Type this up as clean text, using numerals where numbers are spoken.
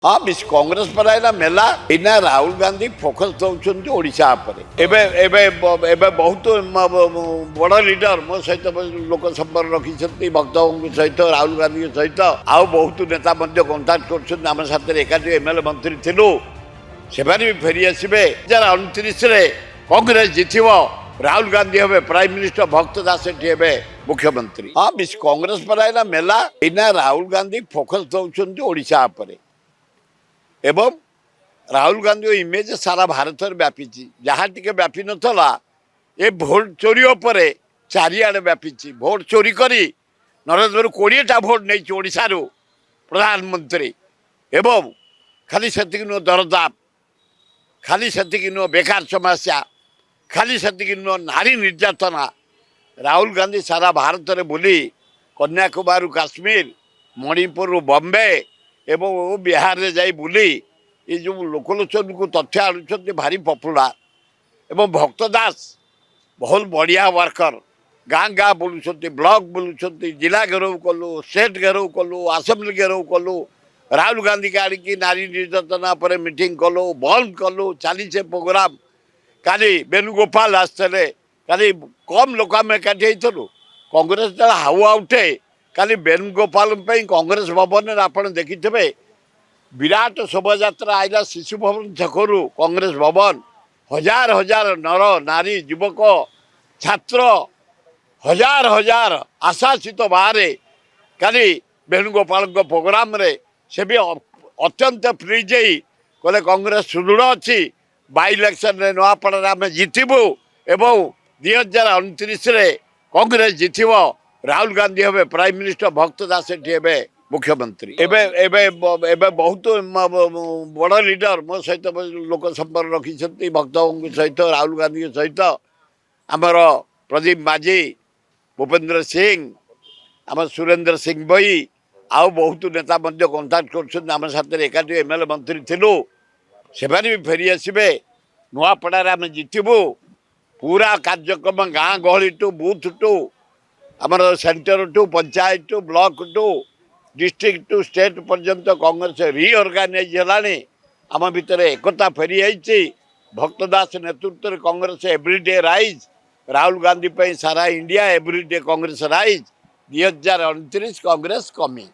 हाँ विश कांग्रेस पर आइला मेला इना राहुल गांधी फोकस दौरान ओडिशा पर एबे एबे एबे बहुत बड़ लीडर मो सहित लोक संपर्क रखी भक्तों सहित राहुल गांधी सहित आउ बहुत नेता कंटाक्ट कर साथ एकाठी एमएलए मंत्री थिलु से भी फेरी आसबे 2029 कांग्रेस जितब राहुल गांधी हे प्राइम मिनिस्टर भक्त दास हे मुख्यमंत्री। हाँ विश कांग्रेस पर आइला मेला इना राहुल गांधी फोकस दौरान ओडिशा पर एवं राहुल गांधी इमेज सारा भारत में व्यापी जहाँ टी व्यापी नाला ये भोट चोरी पर चारिआडे व्यापी भोट चोरी करी नरेंद्र 20टा भोट नहीं ओडिशारू प्रधानमंत्री एवं खाली से नुह दरदाम खाली से नुह बेकार समस्या खाली से नुह नारी निर्यातना राहुल गांधी सारा भारत में बुली कन्याकुमारी काश्मीर मणिपुर बॉम्बे एवं बिहार रे जाई बुली ये जो लोकलोचन को तथ्य आनुंट भारी पपुलार एवं भक्त दास बहुत बढ़िया वर्कर गाँ गाँ बुलूँ ब्लॉक बुलूँ जिला घेराव कलु स्टेट घेराव कलु आसेम्बली घेराव कलु राहुल गांधी के आड़िकी नारी निर्यातना पर मीटिंग कलु बंद कलु चली से प्रोग्राम काली वेणुगोपाल आसते काली कम लोक आम एकाठी कांग्रेस जो हावा उठे काली वेणुगोपाल कांग्रेस भवन में आप देखिथे विराट शोभायात्रा आईला शिशु भवन छकरू कांग्रेस भवन हजार हजार नर नारी युवक छात्र हजार हजार आशासित बाहर काली वेणुगोपाल प्रोग्राम रे से भी अत्यंत प्लीज कहले कांग्रेस सुदृढ़ अच्छी बाई इलेक्शन में नुआपड़ा आम जितबू एवं 2029 कांग्रेस जितब राहुल गांधी हे प्राइम मिनिस्टर भक्त दास हे मुख्यमंत्री एबे एबे एबे बहुत बड़ लीडर मो सहित लोक संपर्क रखी भक्तों सहित राहुल गांधी सहित आमर प्रदीप माझी भूपेन्द्र सिंह आम सुरेंद्र सिंह बई आउ बहुत नेता कंटाक्ट कर साथ एकाठी एमएलए मंत्री थिलु से भी फेरी आसबे नुआपड़ा आम जितबू पूरा कार्यक्रम गाँ गहली टू बूथ टू आमर centre to panchayat to block to district to state पर्यंत कांग्रेस रिअर्गानाइज है आम भितर एकता फेरी आई भक्त दास नेतृत्व में कांग्रेस एवरीडे राइज राहुल गांधी पे सारा India everyday Congress rise 2029 Congress कमी।